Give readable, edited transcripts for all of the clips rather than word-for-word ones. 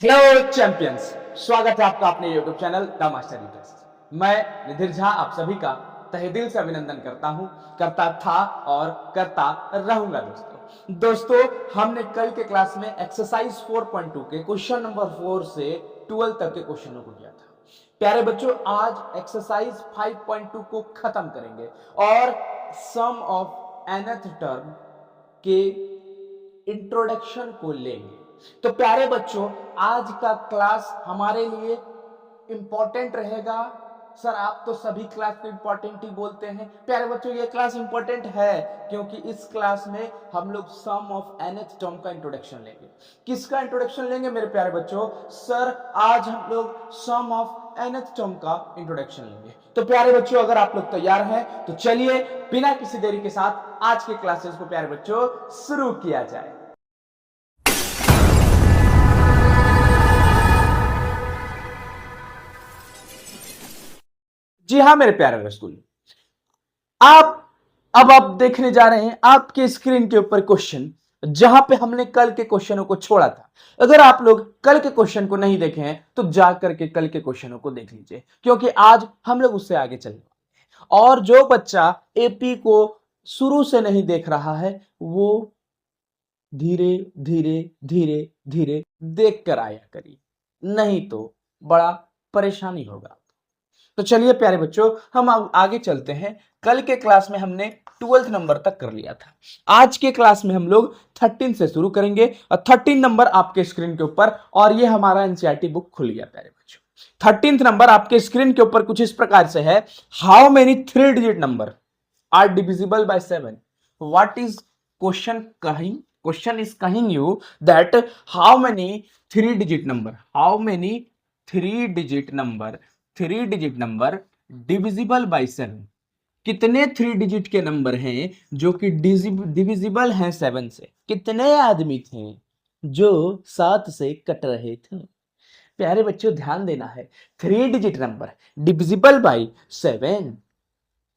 Hello champions, स्वागत है आपका अपने YouTube channel The Master Test. मैं निधिर झा आप सभी का तहे दिल से अभिनंदन करता हूं, करता था और करता रहूंगा। दोस्तों हमने कल के क्लास में एक्सरसाइज 4.2 के क्वेश्चन नंबर 4 से 12 तक के क्वेश्चनों को किया था। प्यारे बच्चों, आज एक्सरसाइज 5.2 को खत्म करेंगे और सम ऑफ nth टर्म के इंट्रोडक्शन को लेंगे। तो प्यारे बच्चों, आज का क्लास हमारे लिए इंपॉर्टेंट रहेगा। सर आप तो सभी क्लास को इंपॉर्टेंट ही बोलते हैं। प्यारे बच्चों, ये क्लास इंपॉर्टेंट है क्योंकि इस क्लास में हम लोग सम ऑफ nth टर्म का इंट्रोडक्शन लेंगे। किसका इंट्रोडक्शन लेंगे मेरे प्यारे बच्चों? सर आज हम लोग सम ऑफ nth टर्म का इंट्रोडक्शन लेंगे। तो प्यारे बच्चों, अगर आप लोग तैयार हैं तो चलिए बिना किसी देरी के साथ आज के क्लासेस को प्यारे बच्चों शुरू किया जाए। जी हाँ मेरे प्यारे रसूल, आप देखने जा रहे हैं आपके स्क्रीन के ऊपर क्वेश्चन, जहां पे हमने कल के क्वेश्चनों को छोड़ा था। अगर आप लोग कल के क्वेश्चन को नहीं देखे हैं तो जाकर के कल के क्वेश्चनों को देख लीजिए, क्योंकि आज हम लोग उससे आगे चलने वाले हैं। और जो बच्चा एपी को शुरू से नहीं देख रहा है वो धीरे धीरे धीरे धीरे देख कर आया करिए, नहीं तो बड़ा परेशानी होगा। तो चलिए प्यारे बच्चों, हम आगे चलते हैं। कल के क्लास में हमने 12th नंबर तक कर लिया था। आज के क्लास में हम लोग 13 से शुरू करेंगे और 13 नंबर आपके स्क्रीन के ऊपर, और ये हमारा एनसीईआरटी बुक खुल गया प्यारे बच्चों। 13th नंबर आपके स्क्रीन के ऊपर कुछ इस प्रकार से है, how many 3 digit number are divisible by 7? What is question कहिंग? क्वेश्चन इज कहिंग you that how many 3 digit number, how many 3 digit number divisible by 7? कितने 3 डिजिट के नंबर हैं जो कि डिविजिबल हैं 7 से? कितने आदमी थे जो 7 से कट रहे थे? प्यारे बच्चों ध्यान देना है, 3 digit number divisible by 7,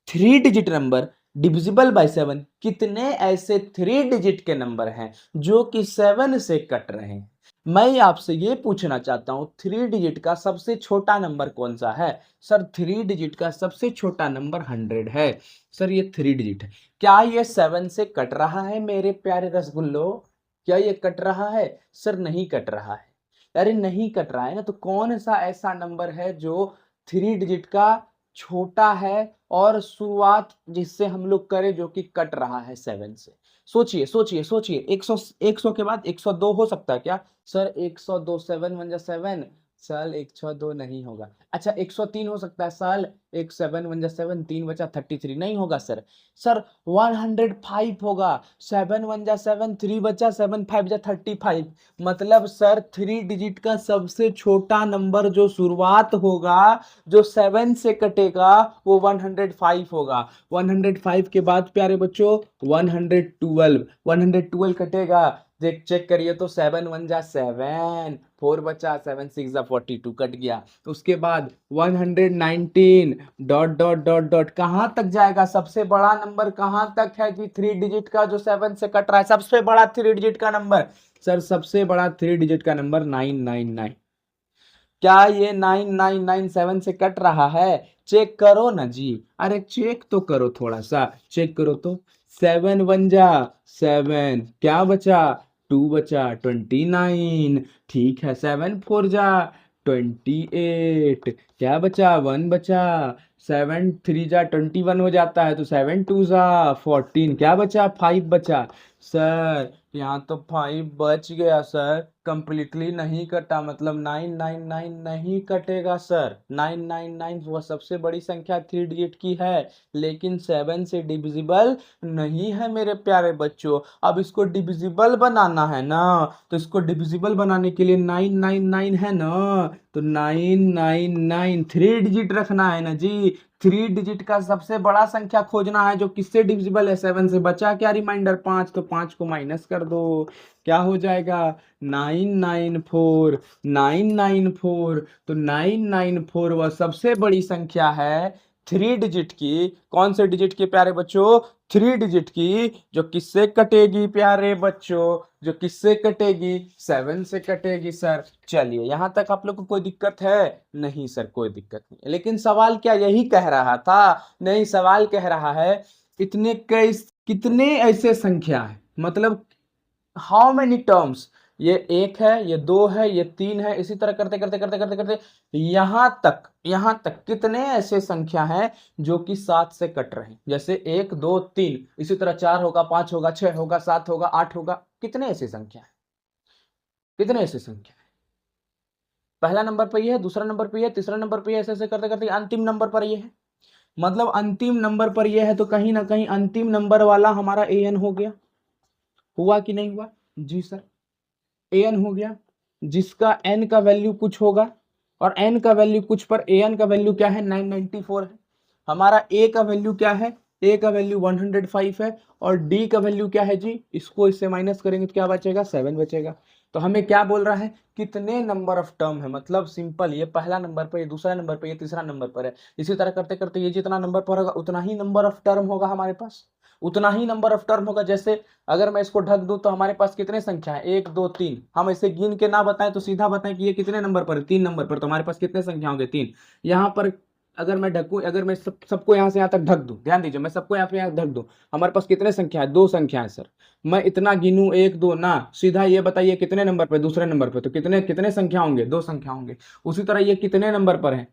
3 digit number divisible by 7, कितने ऐसे 3 डिजिट के नंबर हैं जो कि 7 से कट रहे हैं? मैं आपसे ये पूछना चाहता हूं, 3 डिजिट का सबसे छोटा नंबर कौन सा है? सर 3 डिजिट का सबसे छोटा नंबर 100 है। सर ये 3 डिजिट है, क्या ये 7 से कट रहा है मेरे प्यारे रसगुल्लो? क्या ये कट रहा है? सर नहीं कट रहा है। अरे नहीं कट रहा है ना, तो कौन सा ऐसा नंबर है जो 3 डिजिट का छोटा है और शुरुआत जिससे हम लोग करें जो कि कट रहा है 7 से? सोचिए सोचिए सोचिए, 100 के बाद 102 हो सकता है क्या? सर 102, 7 1 जा 7, साल 102 नहीं होगा। अच्छा 103 हो सकता है साल, 1 7 1 जा 7, 3 बचा 33 नहीं होगा सर। सर 105 होगा, 7 1 जा 7, 3 बचा 7 5 जा 35। मतलब सर 3 डिजिट का सबसे छोटा नंबर जो शुरुआत होगा, जो 7 से कटेगा, वो 105 होगा। 105 के बाद प्यारे बच्चों 112 कटेगा। देख चेक करिए तो 7 1 जा 7, 4 बचा, 7 6 जा 42 कट गया। तो उसके बाद 119 डॉट डॉट डॉट डॉट कहां तक जाएगा? सबसे बड़ा नंबर कहां तक है जी 3 डिजिट का जो 7 से कट रहा है? सबसे बड़ा 3 डिजिट का नंबर, सर सबसे बड़ा 3 डिजिट का नंबर 999। क्या ये 9997 से कट रहा है? चेक करो ना जी, अरे चेक तो करो, थोड़ा सा चेक करो तो। 7 1 जा 7, क्या बचा? 2 बचा 29, ठीक है। 7 4 जा 28, क्या बचा? 1 बचा। 7 3 जा 21 हो जाता है, तो 7 2 जा 14, क्या बचा? 5 बचा। सर यहाँ तो 5 बच गया सर, कंप्लीटली नहीं कटा, मतलब 999 नहीं कटेगा सर। 999 वह सबसे बड़ी संख्या 3 डिजिट की है, लेकिन 7 से डिविजिबल नहीं है मेरे प्यारे बच्चों। अब इसको डिविजिबल बनाना है ना, तो इसको डिविजिबल बनाने के लिए 999 है ना, तो 999 3 डिजिट रखना है ना जी। 3 डिजिट का सबसे बड़ा संख्या खोजना है जो किससे डिविजिबल है? 7 से। बचा क्या रिमाइंडर? 5, तो 5 को माइनस कर दो, क्या हो जाएगा? 994, 994। तो 994 वह सबसे बड़ी संख्या है 3 डिजिट की। कौन से डिजिट के प्यारे बच्चों? 3 डिजिट की, जो किससे कटेगी प्यारे बच्चों, जो किससे कटेगी, 7 से कटेगी सर। चलिए यहां तक आप लोग को कोई दिक्कत है? नहीं सर कोई दिक्कत नहीं, लेकिन सवाल क्या यही कह रहा था? नहीं, सवाल कह रहा है इतने कई कितने ऐसे संख्या है, मतलब हाउ मेनी टर्म्स, ये 1 है, ये 2 है, ये 3 है, इसी तरह करते करते करते करते करते यहां तक कितने ऐसे संख्या हैं जो कि 7 से कट रहे हैं। जैसे 1 2 3, इसी तरह 4 होगा, 5 होगा, 6 होगा, 7 होगा, 8 होगा। कितने ऐसे संख्या है, कितने ऐसे संख्या है? पहला नंबर पर ये है, दूसरा नंबर पर ये है, तीसरा नंबर पर ये, ऐसे ऐसे करते करते अंतिम नंबर पर ये है। मतलब अंतिम नंबर पर ये है, तो कहीं ना कहीं अंतिम नंबर वाला हमारा an हो गया। हुआ कि नहीं हुआ? जी सर, an हो गया, जिसका n का वैल्यू कुछ होगा, और n का वैल्यू कुछ पर an का वैल्यू क्या है, 994 है। हमारा a का वैल्यू क्या है, a का वैल्यू 105 है, और d का वैल्यू क्या है जी, इसको इससे माइनस करेंगे तो क्या बचेगा, 7 बचेगा। तो हमें क्या बोल रहा है, कितने नंबर ऑफ टर्म है, मतलब सिंपल, ये पहला नंबर पर, ये दूसरा नंबर पर, ये तीसरा नंबर पर है। इसी तरह करते करते ये जितना नंबर पर होगा उतना ही नंबर ऑफ टर्म होगा हमारे पास, उतना ही नंबर ऑफ टर्म होगा। जैसे अगर मैं इसको ढक दूं तो हमारे पास कितने संख्या है, 1 2 3। हम इसे गिन के ना बताएं तो सीधा बताएं कि ये कितने नंबर पर है, 3 नंबर पर, तो हमारे पास कितने संख्या होंगे, 3। यहाँ पर अगर मैं ढकूं, अगर मैं सबको यहाँ से यहाँ तक ढक दूं, ध्यान दीजिए, मैं सबको यहाँ पे यहाँ ढक दूं, हमारे पास कितने संख्या है, 2 संख्या है सर। मैं इतना गिनूं 1 2 ना, सीधा ये बताइए कितने नंबर पर, दूसरे नंबर पर, तो कितने कितने संख्या होंगे, 2 संख्या होंगे। उसी तरह ये कितने नंबर पर है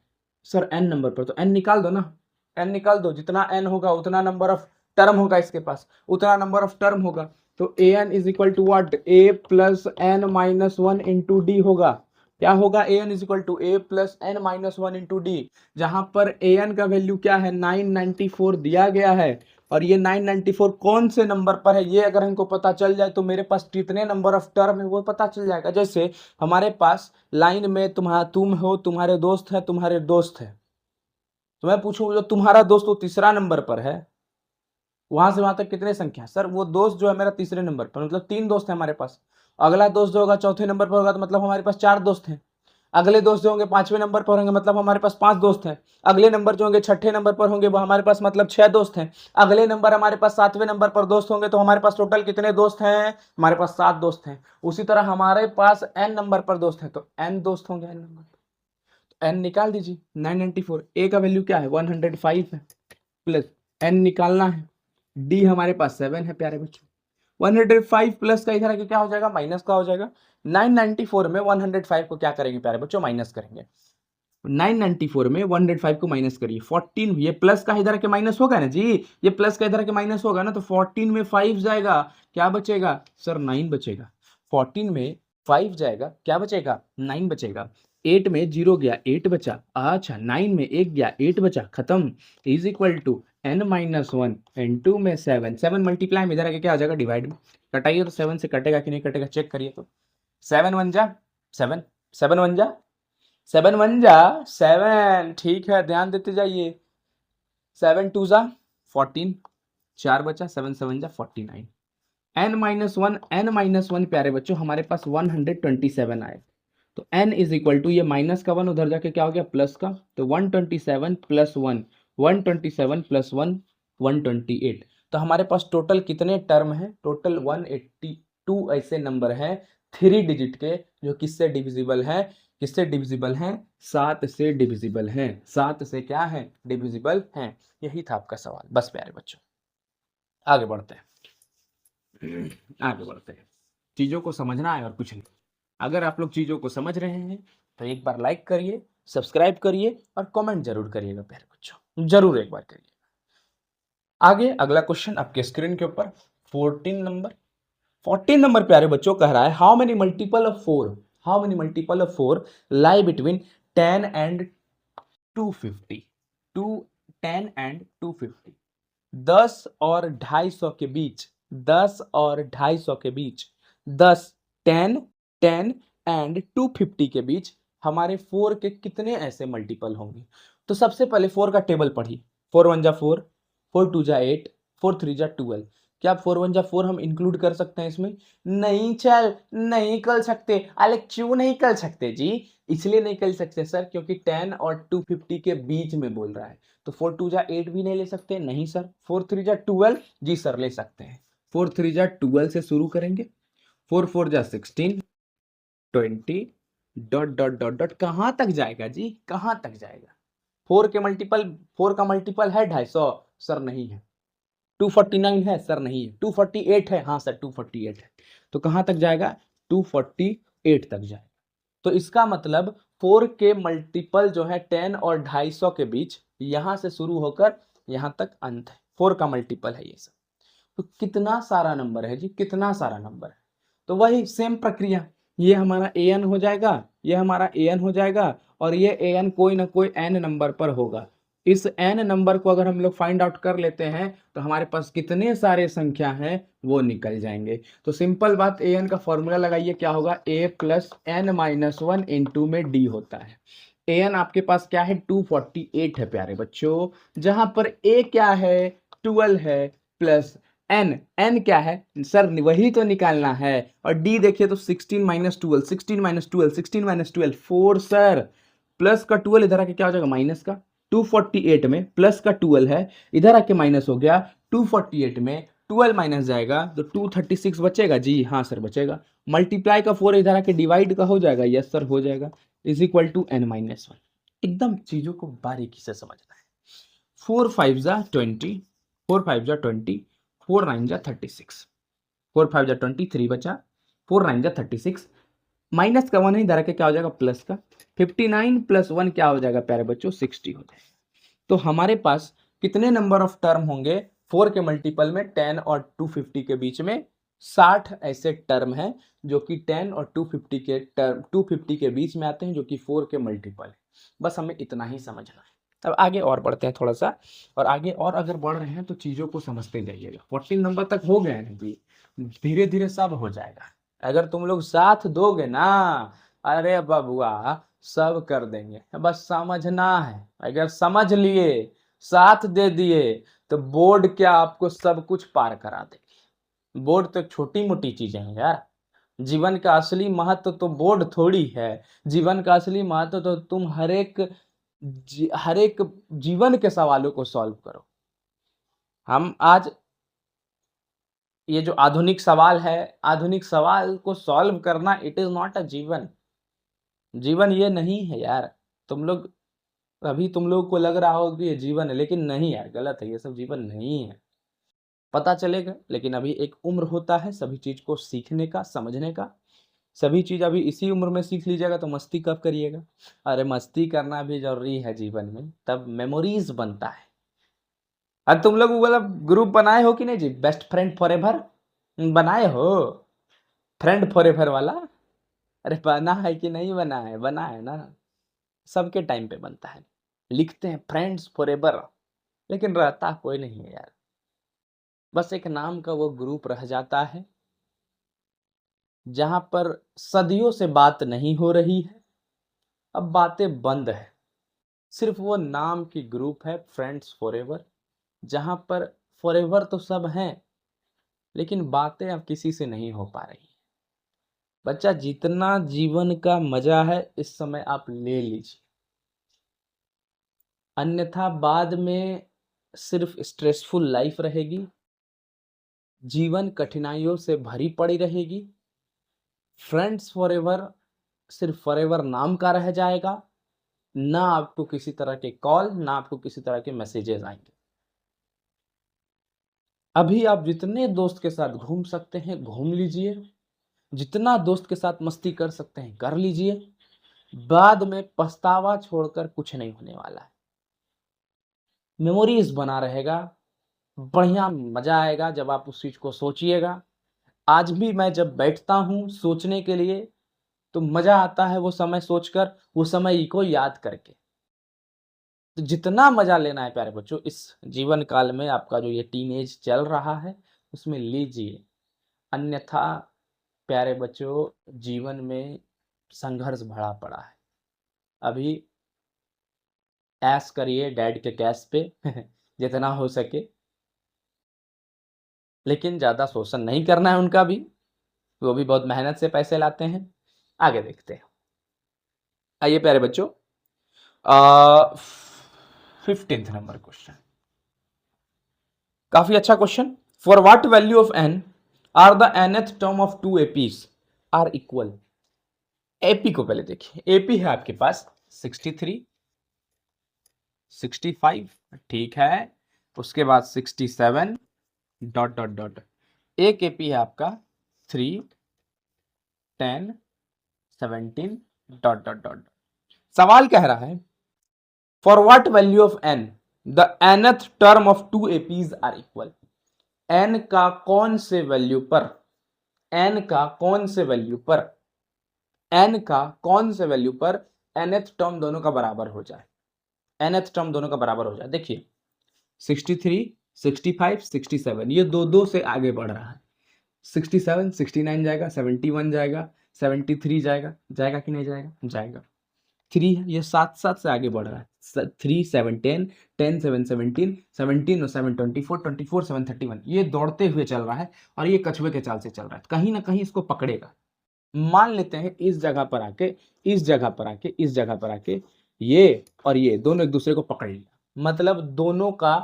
सर, n नंबर पर, तो n निकाल दो ना, n निकाल दो, जितना n होगा उतना नंबर ऑफ टर्म होगा इसके पास, उतना नंबर ऑफ टर्म होगा। तो an is equal to what, a plus n minus 1 into d होगा। क्या होगा, an is equal to a plus n minus 1 into d, जहां पर an का वैल्यू क्या है, 994 दिया गया है, और ये 994 कौन से नंबर पर है ये अगर हमको पता चल जाए तो मेरे पास कितने नंबर ऑफ टर्म है वो पता चल जाएगा। जैसे हमारे पास लाइन में तुम हो, तुम्हारे दोस्त है, तुम्हारे दोस्त है, तो मैं पूछूं जो तुम्हारा दोस्त वो तीसरा नंबर पर है, वहां से वहां तक कितने संख्या है सर, वो दोस्त जो है मेरा तीसरे नंबर पर, मतलब 3 दोस्त है हमारे पास। अगला दोस्त जो होगा चौथे नंबर पर होगा, तो मतलब हमारे पास 4 दोस्त हैं। अगले दोस्त जो होंगे 5वें नंबर पर होंगे, मतलब हमारे पास 5 दोस्त हैं। अगले नंबर जो होंगे 6ठे नंबर पर होंगे, वो हमारे पास मतलब 6 दोस्त हैं। अगले नंबर हमारे पास 7वें नंबर पर दोस्त होंगे, तो हमारे पास टोटल कितने दोस्त हैं, हमारे पास 7 दोस्त हैं। उसी तरह हमारे पास n नंबर पर दोस्त हैं, तो n दोस्त होंगे n नंबर पर, n निकाल दीजिए, 994, a का वैल्यू क्या है, 105 है, प्लस n निकालना है, d हमारे पास 7 है प्यारे बच्चों। 105 प्लस का इधर आके क्या हो जाएगा, माइनस का हो जाएगा। 994 में 105 को क्या करेंगे प्यारे बच्चों, माइनस करेंगे। 994 में 105 को माइनस करिए, 14, ये प्लस का इधर आके माइनस होगा ना जी, ये प्लस का इधर आके माइनस होगा ना, तो 14 में 5 जाएगा, क्या बचेगा सर, 9 बचेगा। 14 में 5 जाएगा, क्या बचेगा, 9 बचेगा। 8 में 0 गया, 8 बचा। अच्छा, 9 में 1 गया, 8 बचा, खत्म। Is equal to n minus 1, n2 में 7, 7 मल्टीप्लाई में इधर आके क्या हो जाएगा, डिवाइड में। कटाइए तो 7 से कटेगा कि नहीं कटेगा, चेक करिए तो। 7 1 जा 7, 7 1 जा 7 1 जा 7, ठीक है, ध्यान देते जाइए। 7 2 जा 14, 4 बचा, 7 7 जा 49। n-1 प्यारे बच्चों हमारे पास 127 आए, तो n इज इक्वल टू, ये माइनस का 1 उधर जाके क्या हो गया, प्लस का, तो 127 प्लस 1, 127 प्लस 1, 128। तो हमारे पास टोटल कितने टर्म है, टोटल 182 ऐसे नंबर हैं 3 डिजिट के, जो किससे डिविजिबल है, किससे डिविजिबल हैं, 7 से डिविजिबल हैं, 7 से क्या है, डिविजिबल हैं। यही था आपका सवाल, बस प्यारे बच्चों आगे बढ़ते हैं, आगे बढ़ते हैं। चीजों को समझना है और कुछ नहीं। अगर आप लोग चीजों को समझ रहे हैं तो एक बार लाइक करिए, सब्सक्राइब करिए और कमेंट जरूर करिएगा प्यारे बच्चों, जरूर एक बार करिए। आगे अगला क्वेश्चन आपके स्क्रीन के ऊपर 14 नंबर प्यारे बच्चों कह रहा है, how many multiple of 4, how many multiple of 4 lie between 10 and 250, 10 and 250, 10 और 250 के बीच, 10 और 250 के बीच, 10 10 10 एंड 250 के बीच हमारे 4 के कितने ऐसे मल्टीपल होंगे। तो सबसे पहले 4 का टेबल पढ़िए, 4 1 जा 4, 4 2 जा 8, 4 3 जा 12। क्या 4 1 जा 4 हम इंक्लूड कर सकते हैं इसमें? नहीं चल, नहीं कर सकते। अरे क्यों नहीं कर सकते जी? इसलिए नहीं कर सकते सर क्योंकि 10 और 250 के बीच में बोल रहा है। तो 4 2 जा 8 भी नहीं ले सकते? नहीं सर। 4 3 जा 12? जी सर ले सकते हैं। 4 3 जा 12 से शुरू करेंगे। 4 4 जा 16, 20 डॉट डॉट डॉट डॉट कहाँ तक जाएगा जी? कहाँ तक जाएगा? 4 के मल्टीपल, 4 का मल्टीपल है 250? सर नहीं है। 249 है? सर नहीं है। 248 है? हाँ सर 248 है। तो कहाँ तक जाएगा? 248 तक जाएगा। तो इसका मतलब 4 के मल्टीपल जो है 10 और 250 के बीच, यहां से शुरू होकर यहां तक अंत है। 4 का मल्टीपल है ये सब। तो कितना सारा नंबर है जी, कितना सारा नंबर है। तो वही सेम प्रक्रिया, ये हमारा an हो जाएगा, ये हमारा an हो जाएगा, और ये an कोई ना कोई n नंबर पर होगा। इस n नंबर को अगर हम लोग फाइंड आउट कर लेते हैं तो हमारे पास कितने सारे संख्या हैं वो निकल जाएंगे। तो सिंपल बात, an का फॉर्मूला लगाइए, क्या होगा? a plus n minus 1 into में d होता है। an आपके पास क्या है? 248 है प्यारे बच्चों, जहां पर a क्या है? 12 है, प्लस n क्या है सर? वही तो निकालना है। और d देखिए तो 16 minus 12, 16 minus 12, 16 minus 12 4 sir, plus का 12 इधर आके क्या हो जाएगा? माइनस का। 248 में प्लस का 12 है, इधर आके माइनस हो गया। 248 में 12 माइनस जाएगा तो 236 बचेगा जी? हाँ सर बचेगा। मल्टीप्लाई का 4 इधर आके डिवाइड का हो जाएगा? यस सर हो जाएगा। Is equal to n-1। एकदम चीजों को बारीकी से समझना है। 4 5 जा 20, 4 5 जा 20, 4 9 जा 36, 4 5 जा 23 बचा, 4 9 जा 36, माइनस का 1 ही इधर के क्या हो जाएगा? प्लस का। 59 प्लस 1 क्या हो जाएगा प्यारे बच्चों? 60 हो जाएगा। तो हमारे पास कितने नंबर ऑफ टर्म होंगे 4 के मल्टीपल में 10 और 250 के बीच में? 60 ऐसे टर्म हैं जो कि 10 और 250 के टर्म 250 के बीच में आते हैं, जो कि 4 के मल्टीपल है। बस हमें इतना ही समझना है। अब आगे और बढ़ते हैं थोड़ा सा, और आगे और अगर बढ़ रहे हैं तो चीजों को समझते जाइएगा। 14 नंबर तक हो गए हैं जी, धीरे धीरे सब हो जाएगा अगर तुम लोग साथ दोगे ना। अरे बबुआ, सब कर देंगे, बस समझना है। अगर समझ लिए, साथ दे दिए, तो बोर्ड क्या आपको सब कुछ पार करा देगी। बोर्ड तो छोटी मोटी चीजें हैं यार। जीवन का असली महत्व तो बोर्ड थोड़ी है। जीवन का असली महत्व तो तुम हर एक जीवन के सवालों को सॉल्व करो। हम आज ये जो आधुनिक सवाल है, आधुनिक सवाल को सॉल्व करना, इट इज नॉट अ जीवन। जीवन ये नहीं है यार। तुम लोग अभी तुम लोग को लग रहा हो कि ये जीवन है, लेकिन नहीं यार, गलत है, ये सब जीवन नहीं है। पता चलेगा, लेकिन अभी एक उम्र होता है सभी चीज को सीखने का, समझने का। सभी चीज अभी इसी उम्र में सीख लीजिएगा तो मस्ती कब करिएगा? अरे मस्ती करना भी जरूरी है जीवन में, तब मेमोरीज बनता है। अरे तुम लोग वो वाला ग्रुप बनाए हो कि नहीं जी, बेस्ट फ्रेंड फॉर एवर? बनाए हो फ्रेंड फॉर एवर वाला? अरे बना है कि नहीं बना है? बना है ना। सबके टाइम पे बनता है। लिखते हैं फ्रेंड्स फॉर एवर, लेकिन रहता कोई नहीं है यार। बस एक नाम का वो ग्रुप रह जाता है, जहां पर सदियों से बात नहीं हो रही है। अब बातें बंद है, सिर्फ वो नाम की ग्रुप है फ्रेंड्स फॉरएवर, जहां पर फॉरएवर तो सब हैं, लेकिन बातें अब किसी से नहीं हो पा रही। बच्चा, जितना जीवन का मजा है इस समय आप ले लीजिए, अन्यथा बाद में सिर्फ स्ट्रेसफुल लाइफ रहेगी, जीवन कठिनाइयों से भरी पड़ी रहेगी। फ्रेंड्स फॉरएवर सिर्फ फॉरएवर नाम का रह जाएगा। ना आपको किसी तरह के कॉल, ना आपको किसी तरह के मैसेजेस आएंगे। अभी आप जितने दोस्त के साथ घूम सकते हैं घूम लीजिए, जितना दोस्त के साथ मस्ती कर सकते हैं कर लीजिए। बाद में पछतावा छोड़कर कुछ नहीं होने वाला है। मेमोरीज बना रहेगा, बढ़िया मजा आएगा जब आप उस चीज को सोचिएगा। आज भी मैं जब बैठता हूँ सोचने के लिए, तो मजा आता है वो समय सोचकर, वो समय को याद करके। तो जितना मजा लेना है प्यारे बच्चों इस जीवन काल में, आपका जो ये टीनेज चल रहा है उसमें लीजिए। अन्यथा प्यारे बच्चों, जीवन में संघर्ष भरा पड़ा है। अभी ऐश करिए डैड के कैश पे जितना हो सके। लेकिन ज़्यादा शोषण नहीं करना है उनका भी, वो भी बहुत मेहनत से पैसे लाते हैं। आगे देखते हैं। आइए प्यारे बच्चों, 15th नंबर क्वेश्चन, काफी अच्छा question. For what value of n are the nth term of two APs are equal. AP को पहले देखिए, एपी है आपके पास 63, 65, ठीक है, उसके बाद 67 डॉट डॉट डॉट, एक एपी है आपका 3, 10, 17 डॉट डॉट डॉट। सवाल कह रहा है for what value of n the nth term of two APs are equal. N का कौन से वैल्यू पर, एन का कौन से वैल्यू पर, एन का कौन से वैल्यू पर nth टर्म दोनों का बराबर हो जाए, nth टर्म दोनों का बराबर हो जाए। देखिए 63, 65, 67 ये दो दो से आगे बढ़ रहा है। 67, 69 जाएगा, 71 जाएगा, 73 जाएगा, जाएगा कि नहीं जाएगा, जाएगा। 3 है, ये 7 7 से आगे बढ़ रहा है। 3 7 10, 10 7 17, 17 और 7 24, 24 7 31, ये दौड़ते हुए चल रहा है और ये कछुए के चाल से चल रहा है, कहीं ना कहीं इसको पकड़ेगा। मान लेते हैं इस जगह पर आके, इस जगह पर आके, इस जगह पर आके ये और ये दोनों एक दूसरे को पकड़ लिया, मतलब दोनों का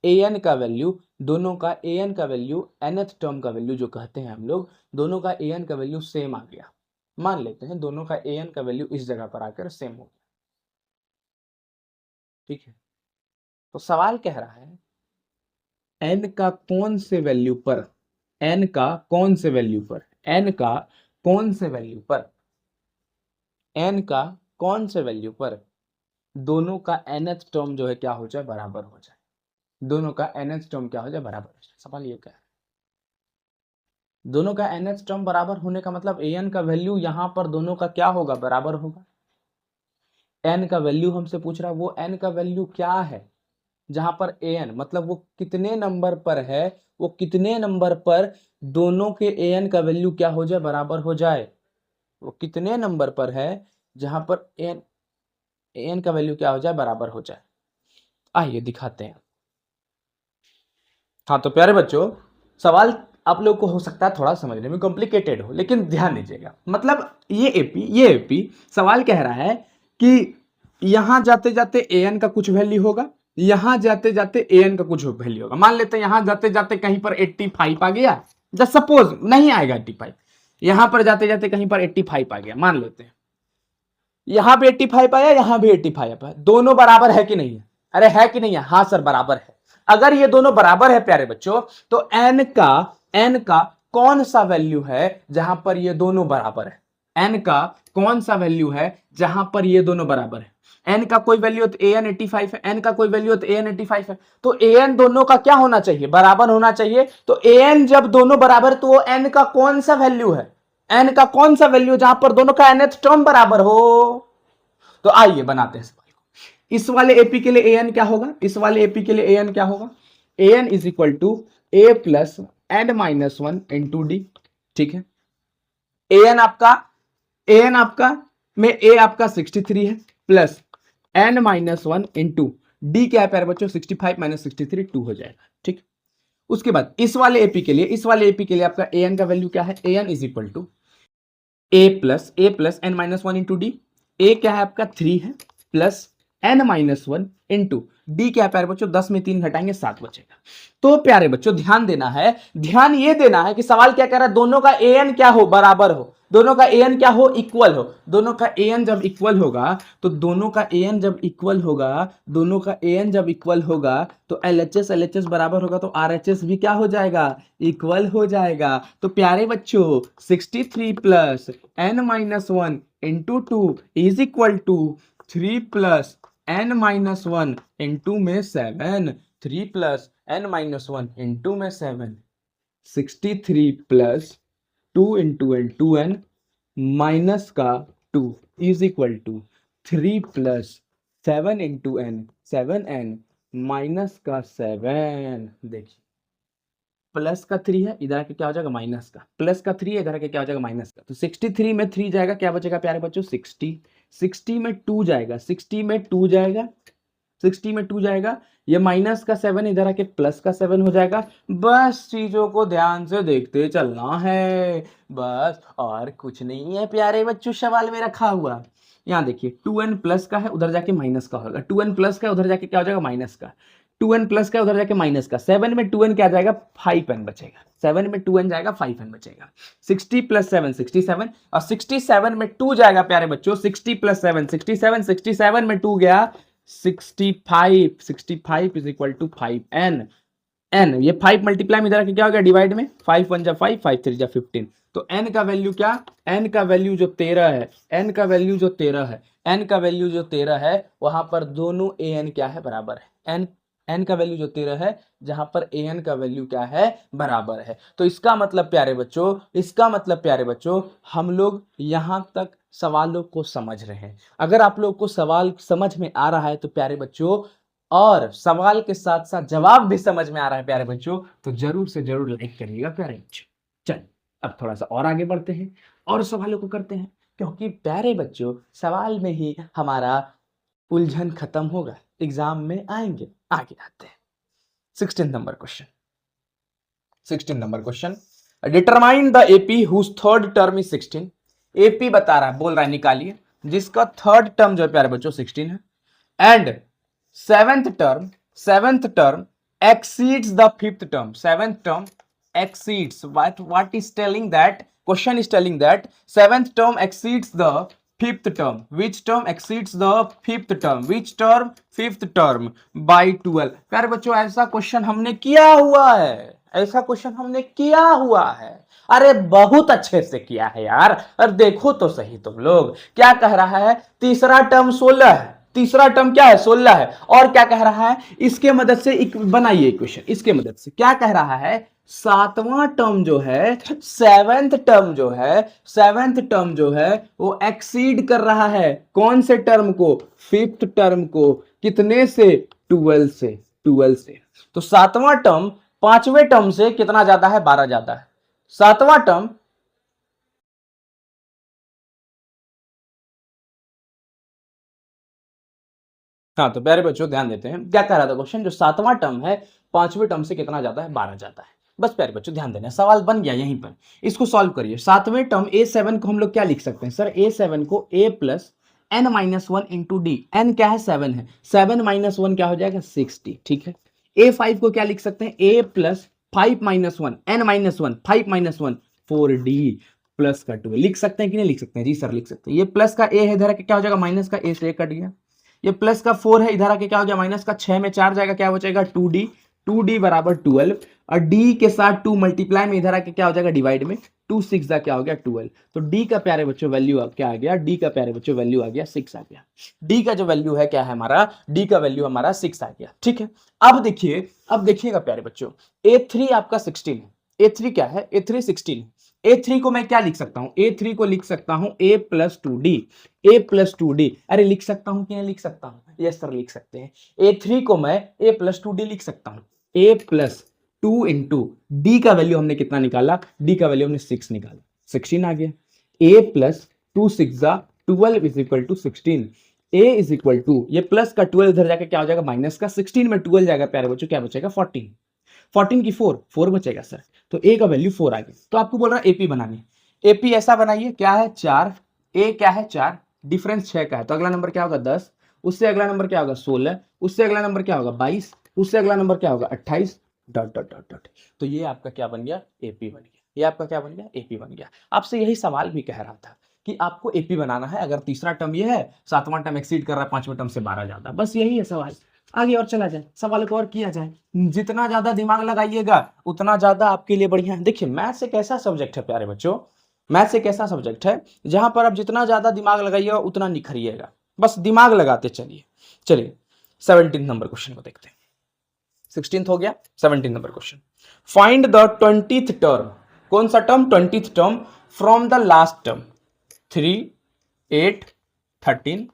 an का वैल्यू, दोनों का an का वैल्यू, nth टर्म का वैल्यू जो कहते हैं हम लोग, दोनों का an का वैल्यू सेम आ गया। मान लेते हैं दोनों का an का वैल्यू इस जगह पर आकर सेम हो गया, ठीक है। तो सवाल कह रहा है n का कौन से वैल्यू पर, n का कौन से वैल्यू पर, n का कौन से वैल्यू पर, n का कौन से वैल्यू पर दोनों का nth टर्म जो है क्या हो जाए, बराबर हो जाए, दोनों का nth टर्म क्या हो जाए, बराबर हो जाए। सवाल ये क्या है, दोनों का nth टर्म बराबर होने का मतलब an का वैल्यू यहां पर दोनों का क्या होगा, बराबर होगा। n का वैल्यू हमसे पूछ रहा है, वो n का वैल्यू क्या है जहां पर an मतलब वो कितने नंबर पर है, वो कितने नंबर पर दोनों के an का वैल्यू क्या हो जाए, बराबर हो जाए। वो कितने नंबर पर है जहां पर an का वैल्यू क्या हो जाए, बराबर हो जाए। आइए दिखाते हैं। हाँ तो प्यारे बच्चों, सवाल आप लोग को हो सकता है थोड़ा समझने में कॉम्प्लिकेटेड हो, लेकिन ध्यान दीजिएगा। मतलब ये एपी सवाल कह रहा है कि यहां जाते जाते an का कुछ वैल्यू होगा, यहां जाते जाते an का कुछ वैल्यू होगा। मान लेते हैं यहां जाते जाते कहीं पर 85 आ गया, जस्ट सपोज नहीं आएगा 85, यहां पर जाते जाते कहीं पर 85 आ गया, मान लेते हैं यहां पे 85 आया, यहां भी 85 आया, दोनों बराबर है कि नहीं है, अरे है कि नहीं है, हाँ सर बराबर है। अगर ये दोनों बराबर है प्यारे बच्चों, तो n का कौन सा वैल्यू है जहां पर ये दोनों बराबर है, n का कौन सा वैल्यू है जहां पर ये दोनों बराबर है। n का कोई वैल्यू तो an 85 है, n का कोई वैल्यू तो an 85 है, तो an दोनों का क्या होना चाहिए, बराबर होना चाहिए। तो an जब दोनों बराबर तो वो n का कौन सा वैल्यू है, n का कौन सा वैल्यू जहां पर दोनों का nth टर्म बराबर हो। तो आइए बनाते हैं सवाल को। इस वाले एपी के लिए an क्या होगा, इस वाले एपी के लिए an क्या होगा, an is equal to a plus n minus 1 into d, ठीक है। an आपका में a आपका 63 है, plus n minus 1 into d क्या है प्यारे बच्चों, 65 माइनस 63 2 हो जाएगा, ठीक। उसके बाद इस वाले एपी के लिए, इस वाले एपी के लिए आपका an का वैल्यू क्या है, an is equal to a plus n minus 1 into d, a क्या है आपका 3 है, plus n minus 1 into d क्या है प्यारे बच्चों, 10 में 3 घटाएंगे 7 बचेगा। तो प्यारे बच्चों ध्यान देना है, ध्यान ये देना है कि सवाल क्या कह रहा है, दोनों का an क्या हो, बराबर हो, दोनों का an क्या हो, इक्वल हो। दोनों का an जब इक्वल होगा, तो दोनों का an जब इक्वल होगा, दोनों का an जब इक्वल होगा, तो LHS बराबर होगा, तो RHS भी क्या हो जाएगा, इक्वल हो जाएगा। तो प्यारे बच्चों 63 plus n minus 1 into 2 is equal to 3 plus n minus 1 into में 7, 3 प्लस n माइनस 1 इंटू में 7, 63 plus 2 into N 2n minus का 2 is equal to 3 plus 7 into n 7n minus का 7। देखिए प्लस का 3 है, इधर आके क्या हो जाएगा, माइनस का, प्लस का 3 है, इधर आके क्या हो जाएगा, माइनस का। तो 63 में 3 जाएगा, क्या बचेगा प्यारे बच्चों, 60, 60 में 2 जाएगा, 60 में 2 जाएगा, 60 में 2 जाएगा, ये माइनस का 7 इधर आके प्लस का 7 हो जाएगा। बस चीजों को ध्यान से देखते चलना है, बस और कुछ नहीं है प्यारे बच्चों सवाल में रखा हुआ। यहाँ देखिए 2n प्लस का है, उधर जाके माइनस का होगा, 2n प्लस का उधर जाके क्या हो जाएगा माइनस का, 2n प्लस का उधर जाके माइनस का, 7 में 2n क्या जाएगा 5n बचेगा, 7 में 2n जाएगा 5n बचेगा, 60 प्लस 7 67, और 67 में 2 जाएगा प्यारे बच्चों, 60 प्लस 7 67, 67 में 2 गया 65, 65 is equal to 5n, n ये 5 मल्टीप्लाई में इधर क्या हो गया डिवाइड में, 5 1 जा 5, 5 3 जा 15, तो n का वैल्यू क्या, n का वैल्यू जो 13 है, n का वैल्यू जो 13 है, n का वैल्यू जो 13 है, वहां पर दोनों an क्या है बराबर है, n का वैल्यू जो 13 है, जहां पर an का वैल्यू क्या है बराबर है। तो इसका मतलब प्यारे बच्चों, इसका मतलब प्यारे बच्चों, हम लोग यहां तक सवालों को समझ रहे हैं। अगर आप लोग को सवाल समझ में आ रहा है तो प्यारे बच्चों, और सवाल के साथ साथ जवाब भी समझ में आ रहा है प्यारे बच्चों, तो जरूर से जरूर लाइक करिएगा प्यारे बच्चों। चल अब थोड़ा सा और आगे बढ़ते हैं और सवालों को करते हैं, क्योंकि प्यारे बच्चों सवाल में ही हमारा उलझन खत्म होगा, एग्जाम में आएंगे। आगे आते हैं 16 number question. 16 number question, determine the AP whose third term is 16। AP बता रहा है, बोल रहा है निकालिए जिसका थर्ड टर्म जो है प्यारे बच्चों 16 है, and seventh term exceeds the fifth term, seventh term exceeds, what is telling that, question is telling that seventh term exceeds the fifth term, which term exceeds the fifth term, which term, fifth term by 12। प्यारे बच्चों ऐसा question हमने किया हुआ है, ऐसा question हमने किया हुआ है, अरे बहुत अच्छे से किया है यार। अरे देखो तो सही तुम लोग, क्या कह रहा है, तीसरा टर्म 16 है, तीसरा टर्म क्या है 16 है, और क्या कह रहा है, इसके मदद से बनाइए इक्वेशन, इसके मदद से क्या कह रहा है, सातवां टर्म जो है, सेवेंथ टर्म जो है, सेवेंथ टर्म जो है वो एक्सीड कर रहा है कौन से टर्म को, फिफ्थ टर्म को, कितने से 12 से, 12 से। तो सातवां टर्म पांचवें टर्म से कितना ज्यादा है, 12 ज्यादा है। सातवां टर्म हाँ, तो प्यारे बच्चों ध्यान देते हैं क्या कह रहा था क्वेश्चन, जो सातवां टर्म है पांचवें टर्म से कितना ज्यादा है, 12 ज्यादा है। बस प्यारे बच्चों ध्यान देना, सवाल बन गया यहीं पर, इसको सॉल्व करिए। सातवें टर्म a7 को हम लोग क्या लिख सकते हैं सर, a7 को a plus n minus 1 into D, n क्या है 7 है, 7 माइनस 1 क्या हो जाएगा 60, ठीक है। a5 को क्या लिख सकते हैं, a plus 5 minus 1 n minus 1 5 minus 1 4d plus का 2 लिख सकते हैं कि नहीं लिख सकते हैं, जी सर लिख सकते हैं। ये प्लस का a है, इधर क्या हो जाएगा माइनस का a से a कट गया, ये प्लस का 4 है, इधर आके क्या हो गया माइनस का, 6 में 4 जाएगा, क्या बचेगा 2d, 2d बराबर 12, और d के साथ 2 मल्टीप्लाई में इधर आके क्या हो जाएगा डिवाइड में, 2 6 का क्या हो गया 12, तो d का प्यारे बच्चों वैल्यू अब क्या आ गया, d का प्यारे बच्चों वैल्यू आ गया 6 आ गया। d का जो वैल्यू है क्या है हमारा, d का वैल्यू हमारा 6 आ गया, ठीक है। अब देखिए, अब देखिएगा प्यारे बच्चों, a3 आपका 16 है, a3 क्या है, a3 16 है। a3 को मैं क्या लिख सकता हूं, a3 को लिख सकता हूं a plus 2d, a plus 2d, अरे लिख सकता हूं कि नहीं लिख सकता हूं, यस सर लिख सकते हैं। a3 को मैं a प्लस 2d लिख सकता हूं, a प्लस 2 इंटू डी का वैल्यू हमने कितना निकाला, डी का वैल्यू हमने 6 निकाला, 16 आ गया। a plus 2 6 12 is equal to 16, a is equal to, ये प्लस का 12 इधर जाकर क्या हो जाएगा माइनस का, 16 में 12 जाएगा प्यारे बच्चों, क्या बचेगा 14, 14 की 4 बचेगा सर, तो a का वैल्यू 4 आ गया। तो आपको बोल रहा है एपी बनानी, एपी ऐसा बनाइए, क्या है 4, a क्या है 4, डिफरेंस 6 का है, तो अगला नंबर क्या होगा 10, उससे अगला नंबर क्या होगा 16, उससे अगला नंबर क्या होगा 22, उससे अगला नंबर क्या होगा 28, डॉट डॉट डॉट डॉट। तो ये आपका क्या बन गया, एपी बन गया, ये आपका क्या बन गया, एपी बन गया। आपसे यही सवाल भी कह रहा था कि आपको एपी बनाना है, अगर तीसरा टर्म ये है, सातवां टर्म एक्सीड कर रहा है पांचवें टर्म से 12 ज्यादा, बस यही है सवाल। आगे और चला जाए, सवाल को और किया जाए, जितना ज्यादा दिमाग लगाइएगा उतना ज्यादा आपके लिए बढ़िया है। देखिए मैथ्स एक ऐसा सब्जेक्ट है प्यारे बच्चों, मैथ्स एक ऐसा सब्जेक्ट है जहां पर आप जितना ज्यादा दिमाग लगाइएगा उतना निखरिएगा, बस दिमाग लगाते चलिए। चलिए 17 नंबर क्वेश्चन को देखते हैं, 16 हो गया, 17 number question, find the 20th term, कौन सा term 20th term from the last term, 3 8 13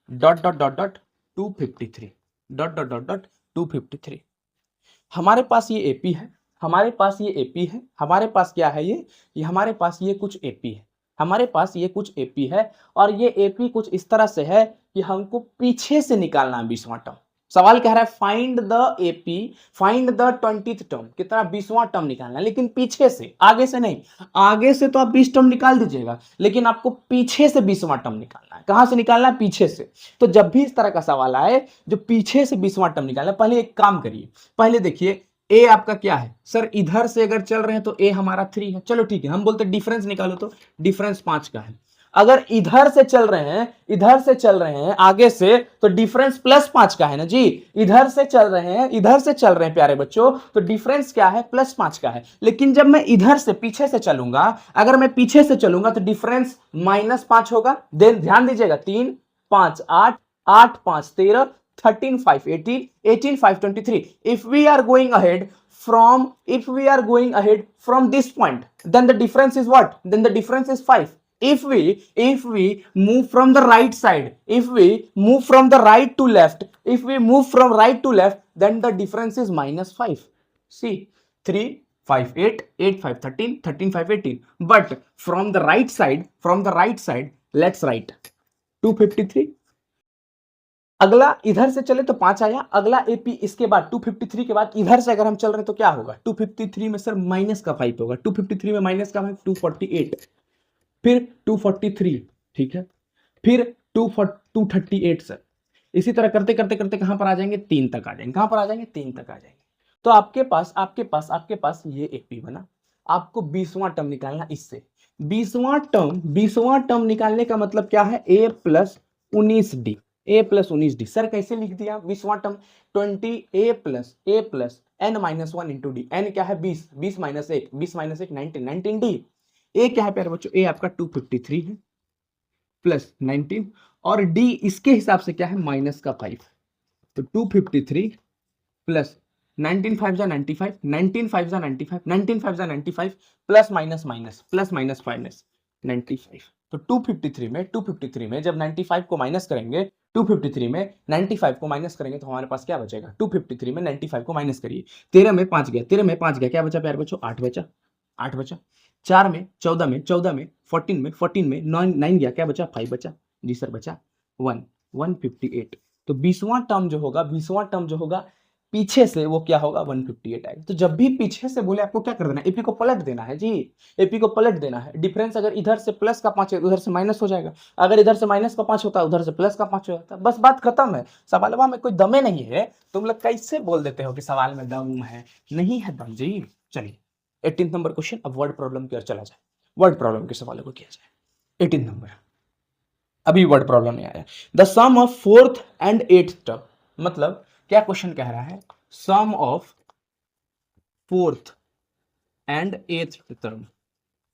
dot dot dot dot 253 dot dot dot dot 253। हमारे पास ये एपी है, हमारे पास ये एपी है, हमारे पास क्या है ये हमारे पास ये कुछ एपी है, हमारे पास ये कुछ एपी है, और ये एपी कुछ इस तरह से है कि हमको पीछे से निकालना है 20वां टर्म। सवाल कह रहा है find the AP, find the 20th term, कितना 20वां टर्म निकालना है, लेकिन पीछे से, आगे से नहीं। आगे से तो आप 20 टर्म निकाल दीजिएगा, लेकिन आपको पीछे से 20वां टर्म निकालना है। कहां से निकालना है? पीछे से। तो जब भी इस तरह का सवाल आए जो पीछे से 20वां टर्म निकालना है, पहले एक काम करिए, पहले देखिए ए आपका क्या है सर, इधर से अगर चल रहे हैं तो ए हमारा 3 है, चलो ठीक है, हम बोलते डिफरेंस निकालो, तो डिफरेंस 5 का है। अगर इधर से चल रहे हैं, इधर से चल रहे हैं आगे से, तो डिफरेंस +5 का है ना जी। इधर से चल रहे हैं, इधर से चल रहे हैं प्यारे बच्चों, तो डिफरेंस क्या है? +5 का है। लेकिन जब मैं इधर से पीछे से चलूंगा, अगर मैं पीछे से चलूंगा तो डिफरेंस -5 होगा। देन ध्यान दीजिएगा, 3 5 8, 8 5 13, 13 5 18, 18 5 23। if we are going ahead from this point, then the difference is what? Then the difference is 5. if we move from the right side, if we move from the right to left, if we move from right to left, then the difference is -5. See, 3 5 8, 8 5 13, 13 5 18. But from the right side, let's write 253. अगला इधर से चले तो 5 आया, अगला AP इसके बाद 253 के बाद इधर से अगर हम चल रहे हैं तो क्या होगा? 253 में सर माइनस का 5 होगा, 253 में माइनस का 5 248, फिर 243, ठीक है, फिर 238 सर। इसी तरह करते करते करते कहां पर आ जाएंगे? 3 तक आ जाएंगे। कहां पर आ जाएंगे? 3 तक आ जाएंगे। तो आपके पास ये एपी बना। आपको 20वां टर्म निकालना इससे। 20वां टर्म निकालने का मतलब क्या है? a + 19d, a + 19d। Sir कैसे लिख दिया 20वां term? 20a + n - 1 × d। n क्या है? 20, 20 - 1, 20 - 1 19, 19d। ए क्या है प्यारे बच्चों? ए आपका 253 है प्लस 19, और डी इसके हिसाब से क्या है? -5। तो 253 प्लस 19 5 जा 95, 19 5 जा 95, 19 5 जा 95, प्लस माइनस 95। तो 253 में जब 95 को माइनस करेंगे, 253 में 95 को माइनस करेंगे तो हमारे पास क्या बचेगा? 253 में 95 को माइनस करिए, 13 में 5 गया, 13 में 5 गया, क्या बचा प्यारे बच्चों? 8 बचा, 8 बचा। 4 में 14 में 14 में 14 में 14 में 9 गया, क्या बचा? 5 बचा। जी सर बचा 158। तो 20वां टर्म जो होगा पीछे से, वो क्या होगा? 158 आएगा। तो जब भी पीछे से बोले आपको क्या कर देना है? एपी को पलट देना है जी, एपी को पलट देना है। डिफरेंस अगर इधर से प्लस का 5 है, उधर से माइनस हो जाएगा। अगर इधर से माइनस का 5 होता है, उधर से प्लस का 5 हो जाता है। बस बात खत्म है। सवालवा में कोई दमे नहीं है। तुम लोग कैसे बोल देते हो कि सवाल में दम है? नहीं है दम जी। चलिए 18 नंबर क्वेश्चन। अब वर्ड प्रॉब्लम की ओर चला जाए, वर्ड प्रॉब्लम के सवालों को किया जाए। 18 नंबर, अभी वर्ड प्रॉब्लम में आया, the sum of 4th and 8th term. मतलब क्या क्वेश्चन कह रहा है? Sum of 4th and 8th term.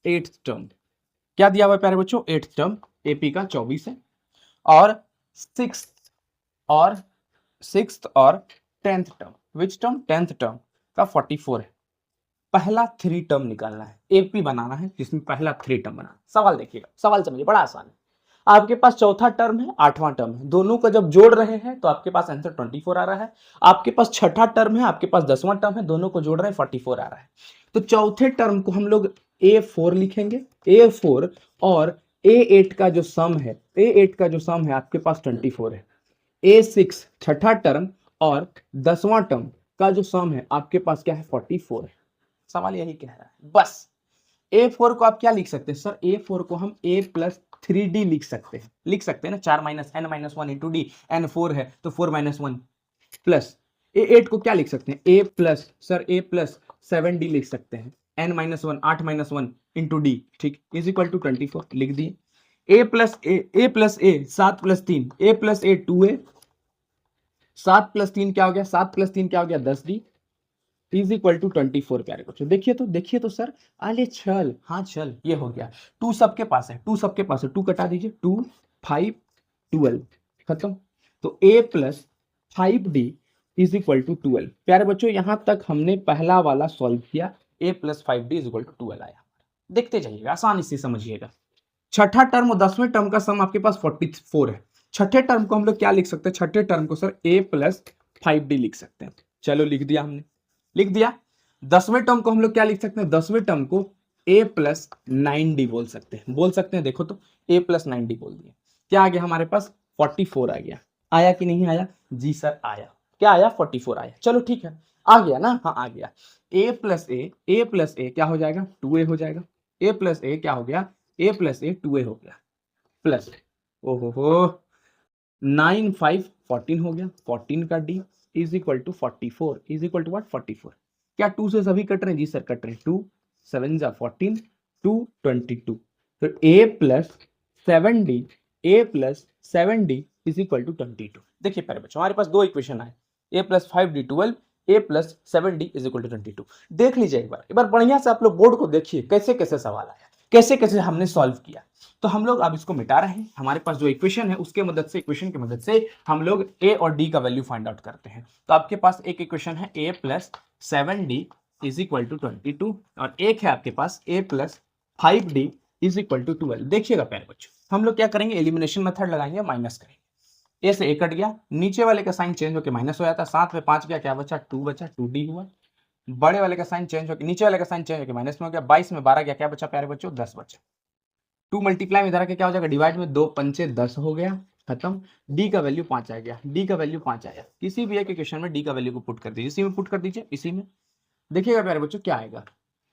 8th term क्या दिया हुआ है प्यारे बच्चों? 8th टर्म एपी का 24 है, और 6th और 10th term, which term? 10th term का 44 है। पहला 3 टर्म निकालना है, एपी बनाना है जिसमें पहला 3 टर्म बनाना। सवाल देखिएगा, सवाल समझिए, बड़ा आसान है। आपके पास चौथा टर्म है, 8वां टर्म है, दोनों को जब जोड़ रहे हैं तो आपके पास आंसर 24 आ रहा है। आपके पास छठा टर्म है, आपके पास 10वां टर्म है, दोनों को जोड़ रहे हैं 44 आ रहा है। तो चौथे टर्म को हम लोग A4 लिखेंगे, A4, और A8 का जो सम है, A8 का जो सम है आपके पास 24 है। A6 छठा टर्म और 10वां टर्म का जो सम है आपके पास क्या है? 44 है। सवाल यही कह रहा है। बस A4 को आप क्या लिख सकते हैं सर? A4 को हम A + 3D लिख सकते हैं ना। 4 - n - 1 × d, n 4 है तो 4 - 1, प्लस A8 को क्या लिख सकते हैं? A + 7D लिख सकते हैं, n - 1 8 - 1 × d, ठीक, इज इक्वल टू 24 लिख दिए। A + A 7 + 3, A + A 2A, 7 + 3 क्या हो गया? 7 + 3 क्या हो गया? 10D इज इक्वल टू 24 प्यारे बच्चों। देखिए तो सर, आले चल, हाँ चल, ये हो गया। 2 सबके पास है, 2 सबके पास है, 2 कटा दीजिए, 2 5 12 खत्म। तो A + 5D is equal to 12। प्यारे बच्चों यहां तक हमने पहला वाला सॉल्व किया, A + 5D is equal to 12 आया। देखते जाइएगा, आसानी से समझिएगा। छठा टर्म और 10वें टर्म का सम आपके पास 44 है। छठे टर्म को हम लोग क्या लिख सकते हैं? छठे टर्म को सर A + 5D लिख सकते हैं। चलो लिख दिया हमने, लिख दिया। 10वें टर्म को हम लोग क्या लिख सकते हैं? 10वें टर्म को A + 9D बोल सकते हैं। देखो तो A + 9D बोल दिया, क्या आ गया हमारे पास? 44 आ गया। आया कि नहीं आया? जी सर आया। क्या आया 44 आया। चलो ठीक है, आ गया ना, हाँ आ गया। a प्लस ए क्या हो जाएगा 2a हो जाएगा। a प्लस ए क्या हो गया, a प्लस ए 2a हो गया, प्लस ओहो हो 9 5 14 हो गया, 14 का d is equal to 44 is equal to what 44। क्या 2 से सभी कट रहे हैं जी सर, कट रहे हैं। 2 7 जा 14 2 22। तो a plus 7d is equal to 22। देखिए प्यारे बच्चों हमारे पास दो इक्वेशन आए, a plus 5d 12, a plus 7d is equal to 22। देख लीजिए एक बार बढ़िया से आप लोग बोर्ड को देखिए कैसे कैसे सवाल आया, कैसे कैसे हमने सॉल्व किया। तो हम लोग अब इसको मिटा रहे हैं, हमारे पास जो इक्वेशन है उसके मदद से, इक्वेशन की मदद से हम लोग a और d का वैल्यू फाइंड आउट करते हैं। तो आपके पास एक इक्वेशन है a plus 7d is equal to 22 और एक है आपके पास a plus 5d is equal to 12। देखिएगा प्यारे बच्चों हम लोग क्या करेंगे, एलिमिनेशन मेथड लगाएंगे, माइनस करेंगे। a से a कट गया, नीचे वाले का साइन चेंज होकर माइनस हो जाता है, 7 में 5 गया, क्या बचा 2 बचा, 2d हुआ। बड़े वाले का साइन चेंज होकर, नीचे वाले का साइन चेंज होकर माइनस में हो गया, 22 में 12 गया, क्या बचा प्यारे बच्चों 10 बचा। 2 मल्टीप्लाई में इधर आके क्या हो जाएगा, डिवाइड में 2 पंचे 10 हो गया, खत्म। डी का वैल्यू 5 आ गया, डी का वैल्यू 5 आया। किसी भी एक इक्वेशन में डी का वैल्यू को पुट कर दीजिए, इसी में पुट कर दीजिए, इसी में। देखिएगा प्यारे बच्चों क्या आएगा,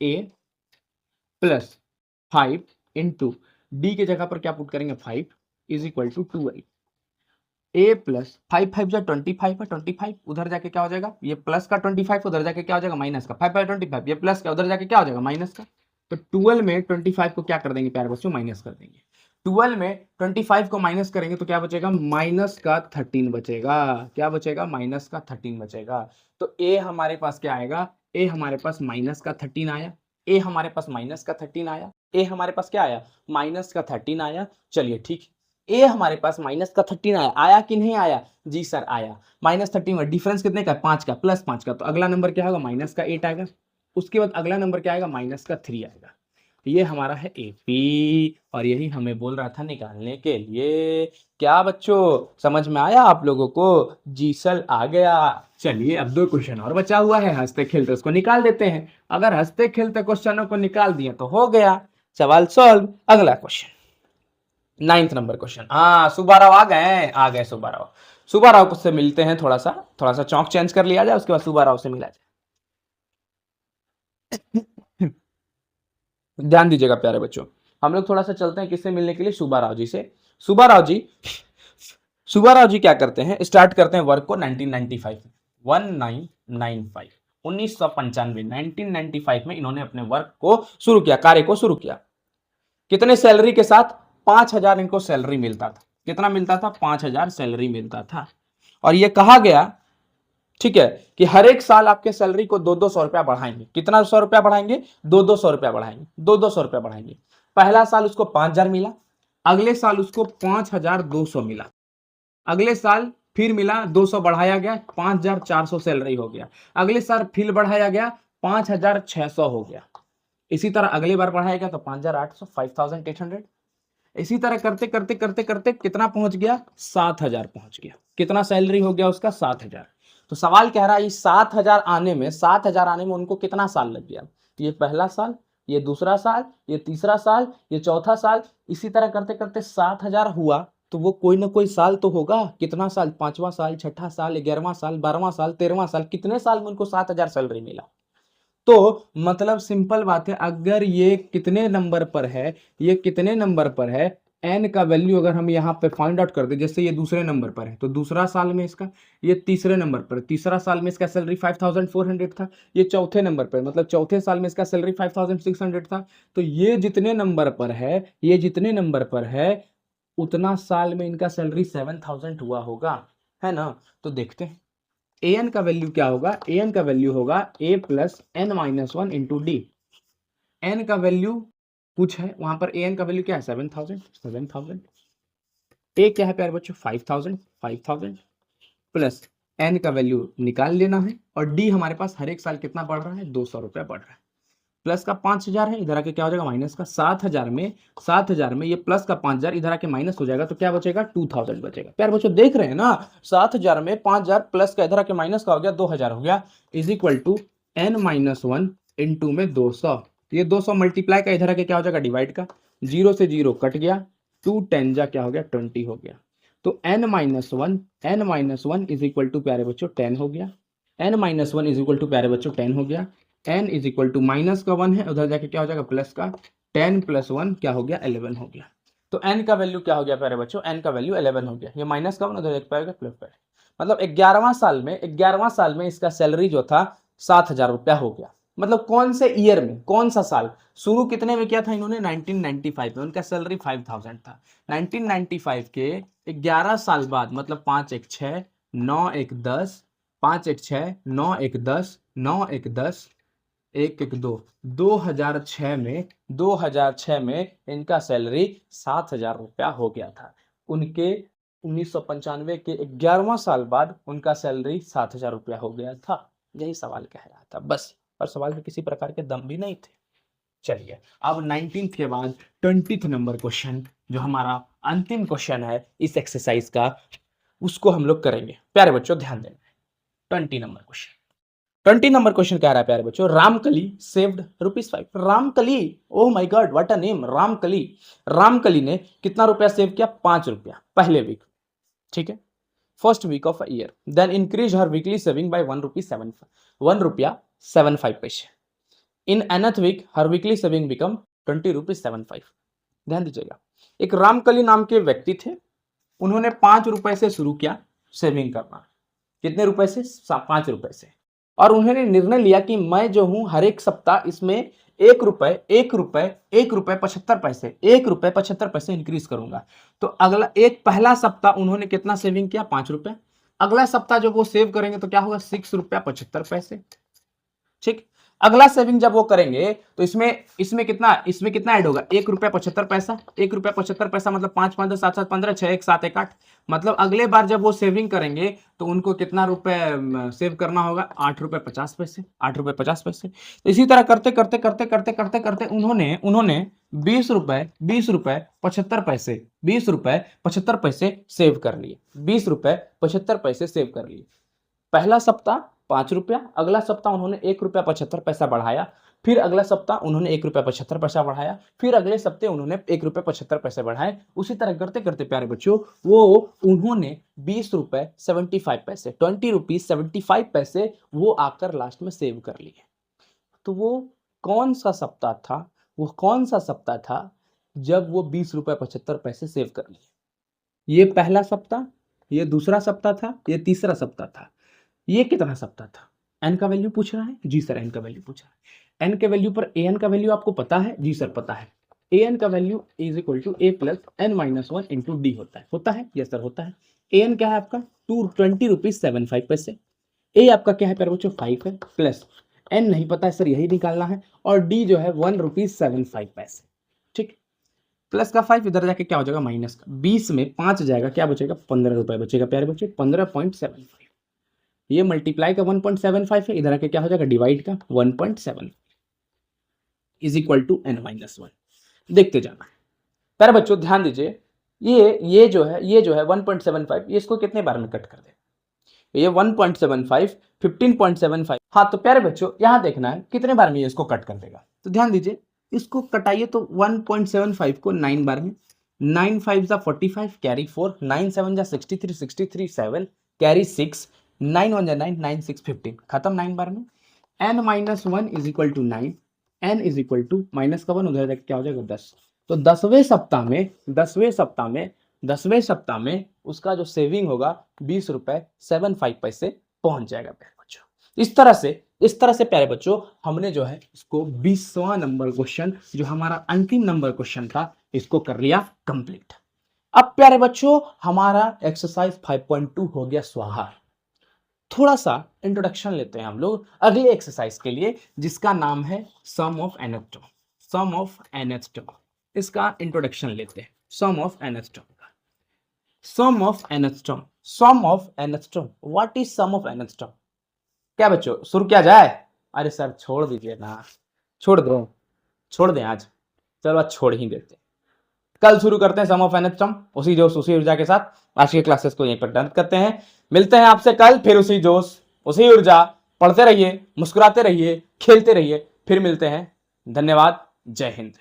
a प्लस 5 इंटू डी के जगह पर क्या पुट करेंगे 5 is equal to 12। a plus 5 5 जा 25 है, 25 उधर जाके क्या हो जाएगा, ये प्लस का 25 उधर जाके क्या हो जाएगा माइनस का, 5 5 25 ये प्लस का उधर जाके क्या हो जाएगा माइनस का। तो 12 में 25 को क्या कर देंगे प्यारे बच्चों, माइनस कर देंगे। 12 में 25 को माइनस करेंगे तो क्या बचेगा, माइनस का 13 बचेगा। क्या बचेगा, माइनस का 13 बचेगा। तो a हमारे पास क्या आएगा, a हमारे पास माइनस का 13 आया, a हमारे पास माइनस का 13 आया, a हमारे पास क्या आया, माइनस का 13 आया। चलिए ठीक, ए हमारे पास माइनस का 13 आया, आया कि नहीं आया, जी सर आया। माइनस 13 में डिफरेंस कितने का, 5 का, प्लस 5 का। तो अगला नंबर क्या होगा, माइनस का 8 आएगा। उसके बाद अगला नंबर क्या आएगा, माइनस का 3 आएगा। तो ये हमारा है एपी, और यही हमें बोल रहा था निकालने के लिए। क्या बच्चों समझ में आया आप लोगों को, जी सर आ गया। चलिए अब 2 क्वेश्चन और बचा हुआ है, हंसते खेलते उसको निकाल देते हैं। अगर हंसते खेलते क्वेश्चनों को निकाल दिए तो हो गया सवाल सॉल्व। अगला क्वेश्चन 9th नंबर क्वेश्चन। हाँ सुब्बाराव आ गए सुब्बाराव से मिलते हैं, थोड़ा सा चौक चेंज कर लिया जाए, उसके बाद सुब्बाराव से मिला जाए। ध्यान दीजिएगा प्यारे बच्चों, हम लोग थोड़ा सा चलते हैं किससे मिलने के लिए, सुब्बाराव जी से। सुब्बाराव जी क्या करते हैं, स्टार्ट करते हैं वर्क को 1995 1995 में इन्होंने अपने वर्क को शुरू किया, कार्य को शुरू किया। कितने सैलरी के साथ, 5000 इनको सैलरी मिलता था। कितना मिलता था, 5000 सैलरी मिलता था। और ये कहा गया ठीक है कि हर एक साल आपके सैलरी को 200 रुपया बढ़ाएंगे। कितना 100 रुपया बढ़ाएंगे, 200 रुपया बढ़ाएंगे, 200 रुपया बढ़ाएंगे। पहला साल उसको 5000 मिला, अगले साल उसको 5200 मिला, अगले साल फिर मिला 200 बढ़ाया गया, 5400 सैलरी हो गया। अगले साल फिर बढ़ाया गया, 5600 हो गया। इसी तरह अगली बार बढ़ाया गया तो 5800, 5800। इसी तरह करते करते करते करते कितना पहुंच गया, 7000 पहुंच गया। कितना सैलरी हो गया उसका, 7000। तो सवाल कह रहा है इस 7000 आने में उनको कितना साल लग गया। ये पहला साल, ये दूसरा साल, ये तीसरा साल, ये चौथा साल, इसी तरह करते करते 7000 हुआ तो वो कोई ना कोई साल तो होगा। कितना साल, 5वां साल, 6ठा साल, 11वां साल, 12वां साल, 13वां साल, कितने साल में उनको 7000 सैलरी मिला। तो मतलब सिंपल बात है, अगर ये कितने नंबर पर है, ये कितने नंबर पर है, एन का वैल्यू अगर हम यहाँ पे फाइंड आउट कर दे, जैसे ये दूसरे नंबर पर है तो दूसरा साल में इसका, ये तीसरे नंबर पर, तीसरा साल में इसका सैलरी 5400 था। ये चौथे नंबर पर, मतलब चौथे साल में इसका सैलरी 5600 था। तो ये जितने नंबर पर है, ये जितने नंबर पर है उतना साल में इनका सैलरी 7000 हुआ होगा, है ना। तो देखते हैं an का वैल्यू क्या होगा, an का वैल्यू होगा a plus n minus 1 into D. n का वैल्यू कुछ है वहां पर, an का वैल्यू क्या है 7000। a क्या है प्यारे बच्चों 5000 प्लस n का वैल्यू निकाल लेना है। और d हमारे पास हर एक साल कितना बढ़ रहा है, 200 रुपया बढ़ रहा है। प्लस का 5000 है, इधर आके क्या हो जाएगा माइनस का। 7000 में ये प्लस का 5000 इधर आके माइनस हो जाएगा तो क्या बचेगा, 2000 बचेगा। प्यार बच्चों देख रहे हैं ना, 7000 में 5000 प्लस का इधर आके माइनस का हो गया 2000 हो गया, is equal to n minus 1 into में 200। ये 200 मल्टीप्लाई का इधर आके क्या हो जाएगा, डिवाइड का, 0 से 0 कट गया, 2 10 जा क्या हो गया 20 हो गया। तो n-1 इज इक्वल टू प्यारे बच्चों 10 हो गया। n-1 इज इक्वल टू प्यारे बच्चों 10 हो गया। n is equal to minus का 1 है, उधर जाके क्या हो जाएगा प्लस का, 10 प्लस 1 क्या हो गया 11 हो गया। तो n का वैल्यू क्या हो गया प्यारे बच्चों, n का वैल्यू 11 हो गया। ये माइनस का 1 उधर जाके पाएगा प्लस का, मतलब 11वां साल में इसका सैलरी जो था 7,000 रुपया हो गया। मतलब कौन से ईयर में, कौन सा साल, शुरू कितने में किया था इन्होंने 1995 में, उनका सैलरी 5,000 था। 1995 के 11 साल बाद, मतलब 5 1 6 9 1 10, 5 1 6 9 1 10 9 1 10 1 1 2, 2006 में इनका सैलरी 7,000 रुपया हो गया था। उनके 1995 के 11वां साल बाद उनका सैलरी 7,000 रुपया हो गया था। यही सवाल कह रहा था बस, और सवाल में किसी प्रकार के दम भी नहीं थे। चलिए अब 19th के बाद 20th नंबर क्वेश्चन, जो हमारा अंतिम क्वेश्चन है इस एक्सरसाइज का, उसको हम लोग करेंगे। प्यारे बच्चों ध्यान देना, 20 नंबर क्वेश्चन कह रहा है प्यारे बच्चों, Ramkali saved ₹5। Ramkali, oh my God what a name, Ramkali ने कितना रुपया सेव किया, 5 रुपया पहले वीक, ठीक है, first week of a year. Then increase her weekly saving by ₹1.75। In nth week her weekly saving become ₹20.75। ध्यान दीजिएगा, एक रामकली नाम के व्यक्ति थे, उन्होंने 5 रुपए से शुरू किया सेविंग करना। कितने रुपए से, 5 रुपए से। और उन्होंने निर्णय लिया कि मैं जो हूं हर एक सप्ताह इसमें ₹1.75 इंक्रीज करूंगा। तो पहला सप्ताह उन्होंने कितना सेविंग किया, 5 रुपए। अगला सप्ताह जब वो सेव करेंगे तो क्या होगा, ₹6.75। ठीक, अगला सेविंग जब वो करेंगे तो इसमें कितना ऐड होगा, ₹1.75, मतलब 5 5 10 7 7 15 6 1 7 1 8। मतलब अगले बार जब वो सेविंग करेंगे तो उनको कितना रुपए सेव करना होगा, ₹8.50। तो इसी तरह करते करते उन्होंने ₹20.75 सेव कर लिए। ₹20.75 सेव कर लिए। पहला सप्ताह 5 रुपया, अगला सप्ताह उन्होंने ₹1.75 बढ़ाया, फिर अगला सप्ताह उन्होंने ₹1.75 बढ़ाया, फिर अगले सप्ताह उन्होंने ₹1.75 बढ़ाए। उसी तरह करते करते प्यारे बच्चों उन्होंने ₹20.75 वो आकर लास्ट में सेव कर लिए। तो वो कौन सा सप्ताह था जब वो ₹20.75 सेव कर लिए। ये पहला सप्ताह, ये दूसरा सप्ताह था, ये तीसरा सप्ताह था। ये कितना सप्ताह था, एन का वैल्यू पूछ रहा है जी सर, एन का वैल्यू पूछ रहा है। एन के वैल्यू पर ए एन का वैल्यू आपको पता है जी सर, पता है। ए एन का value is equal to a plus n-1 into d होता है यस सर होता है। ए एन क्या है आपका, ₹20.75। ए आपका क्या है प्यारे बच्चों, 5 है, प्लस एन नहीं पता है सर, यही निकालना है, और डी जो है ₹1.75। ठीक, प्लस का 5 इधर जाके क्या हो जाएगा, माइनस का 20 में 5 जाएगा, क्या बचेगा, 15 रुपए बचेगा प्यारे बच्चों, 15.75। ये मल्टीप्लाई का 1.75 है, इधर आके क्या हो जाएगा, डिवाइड का 1.7 इज इक्वल टू n-1। देखते जाना प्यारे बच्चों, ध्यान दीजिए, ये जो है 1.75, ये इसको कितने बार में कट कर दे, ये 1.75 15.75। हाँ तो प्यारे बच्चों यहां देखना है कितने बार में ये इसको कट कर देगा। तो ध्यान दीजिए, इसको कटाइए तो 1.75 को 9 बार में, 9 5 जा 45 कैरी 4, 9 7 जा 63 63 7 कैरी 6, 9 1 जा 9 9 6 15, खत्म 9 बार में। n-1 is equal to 9, n is equal to minus का 1 उधर क्या हो जाएगा 10। तो 10वें सप्ताह में उसका जो सेविंग होगा ₹20.75 पहुंच जाएगा प्यारे बच्चों। इस तरह से प्यारे बच्चों हमने जो है इसको 20वां नंबर क्वेश्चन, जो हमारा अंतिम नंबर क्वेश्चन था, इसको कर लिया कंप्लीट। अब प्यारे बच्चों हमारा एक्सरसाइज 5.2 हो गया स्वाहा। थोड़ा सा इंट्रोडक्शन लेते हैं हम लोग अगले एक्सरसाइज के लिए, जिसका नाम है सम ऑफ nth टर्म। इसका इंट्रोडक्शन लेते हैं, sum of nth term. Sum of nth term, what is sum of nth term. क्या बच्चों शुरू किया जाए, अरे सर छोड़ दीजिए ना, छोड़ दें आज, चलो आज छोड़ ही देते, कल शुरू करते हैं सम ऑफ nth टर्म, उसी जोश उसी ऊर्जा के साथ। आज के क्लासेस को यहीं पर डन करते हैं, मिलते हैं आपसे कल, फिर उसी जोश उसी ऊर्जा, पढ़ते रहिए, मुस्कुराते रहिए, खेलते रहिए, फिर मिलते हैं। धन्यवाद, जय हिंद।